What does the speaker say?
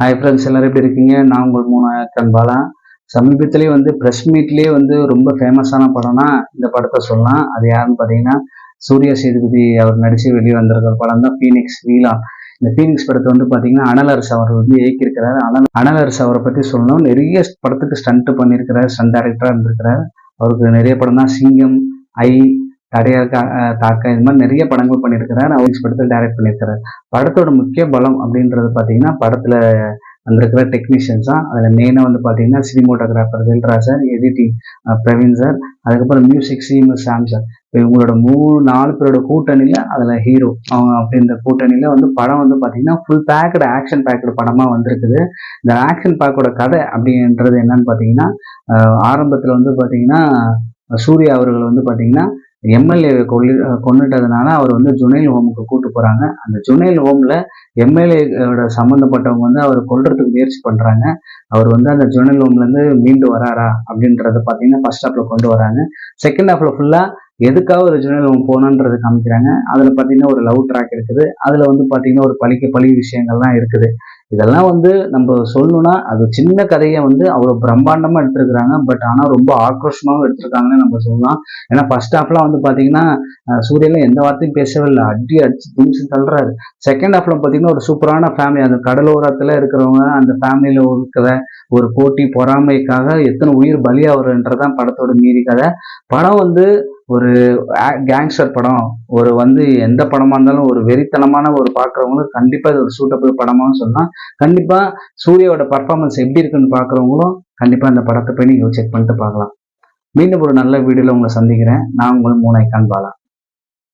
Hi friends, எல்லாரும் எப்படி இருக்கீங்க? நான் உங்கள் மூணாயிரக்கன் பாலா. சமீபத்திலேயே ப்ரெஸ் மீட்லேயே ரொம்ப ஃபேமஸான படம்னா இந்த படத்தை சொல்லலாம். அது யாருன்னு பார்த்தீங்கன்னா, சூர்யா சேதுபதி அவர் நடித்து வெளியே வந்திருக்கிற படம் தான் ஃபீனிக்ஸ் வீலான். இந்த ஃபீனிக்ஸ் படத்தை பார்த்தீங்கன்னா அனலரசு அவர் இயக்கியிருக்கிறார். அனலரசு அவரை பற்றி சொல்லணும், நிறைய படத்துக்கு ஸ்டண்ட் பண்ணியிருக்கிறார், ஸ்டண்ட் டைரக்டராக இருந்திருக்கிறார். அவருக்கு நிறைய படம் தான் சிங்கம், ஐ, தடையா தாக்க, இது மாதிரி நிறைய படங்கள் பண்ணியிருக்கிறார். அவர் படத்தில் டைரக்ட் பண்ணியிருக்கிறார். படத்தோட முக்கிய பலம் அப்படின்றது பார்த்தீங்கன்னா படத்தில் வந்திருக்கிற டெக்னீஷியன்ஸ் தான். அதில் மெயினாக பார்த்தீங்கன்னா cinematographer Velraj sir, editing Praveen sir, அதுக்கப்புறம் மியூசிக் சிஎம்எஸ் சாம் சார். இப்போ இவங்களோட 4 பேரோட கூட்டணியில் அதில் ஹீரோ அவங்க அப்படின்ற கூட்டணியில் படம் பார்த்தீங்கன்னா ஃபுல் பேக்கடு ஆக்ஷன் பேக்கடு படமாக வந்திருக்குது. இந்த ஆக்ஷன் பேக்கோட கதை அப்படின்றது என்னன்னு பார்த்தீங்கன்னா, ஆரம்பத்தில் பார்த்தீங்கன்னா சூர்யா அவர்கள் பார்த்தீங்கன்னா எம்எல்ஏ கொண்டுட்டதுனால அவர் ஜுனைல் ஹோமுக்கு கூட்டு போறாங்க. அந்த ஜுனைல் ஹோம்ல எம்எல்ஏட சம்மந்தப்பட்டவங்க அவர் கொல்றதுக்கு முயற்சி பண்றாங்க. அவர் அந்த ஜுனைல் ஹோம்ல இருந்து மீண்டு வராரா அப்படின்றத பார்த்தீங்கன்னா ஃபர்ஸ்ட் ஹாஃப்ல கொண்டு வராங்க. செகண்ட் ஹாஃப்ல ஃபுல்லா எதுக்காக ஒரு ஜுனைல் ஹோம் போனன்றது காமிக்கிறாங்க. அதுல பார்த்தீங்கன்னா ஒரு லவ் ட்ராக் இருக்குது. அதுல பார்த்தீங்கன்னா ஒரு பழி விஷயங்கள்லாம் இருக்குது. இதெல்லாம் நம்ம சொல்லணும்னா அது சின்ன கதையை அவ்வளோ பிரம்மாண்டமாக எடுத்திருக்கிறாங்க. பட் ஆனால் ரொம்ப ஆக்ரோஷமாகவும் எடுத்திருக்காங்கன்னு நம்ம சொல்லலாம். ஏன்னா ஃபர்ஸ்ட் ஹாஃப்லாம் பார்த்தீங்கன்னா சூரியெல்லாம் எந்த வார்த்தையும் பேசவே இல்லை, அடிச்சு திமிச்சு தள்ளுறாரு. செகண்ட் ஹாஃப்ல பார்த்தீங்கன்னா ஒரு சூப்பரான ஃபேமிலி, அந்த கடலோரத்தில் இருக்கிறவங்க அந்த ஃபேமிலியில் இருக்கிற ஒரு போட்டி பொறாமைக்காக எத்தனை உயிர் பலியாகிறன்றதான் படத்தோட மீறி கதை. படம் ஒரு கேங்ஸ்டர் படம், ஒரு எந்த படமா இருந்தாலும் ஒரு வெறித்தனமான ஒரு பார்க்குறவங்களும் கண்டிப்பாக இது ஒரு சூட்டபிள் படமானு சொல்லலாம். கண்டிப்பாக சூர்யாவோட பர்ஃபார்மன்ஸ் எப்படி இருக்குன்னு பார்க்குறவங்களும் கண்டிப்பாக இந்த படத்தை போய் நீங்கள் செக் பண்ணிட்டு பார்க்கலாம். மீண்டும் ஒரு நல்ல வீடியோவில் உங்களை சந்திக்கிறேன். நான் உங்கள் மூணாயிரக்கன் பாலா.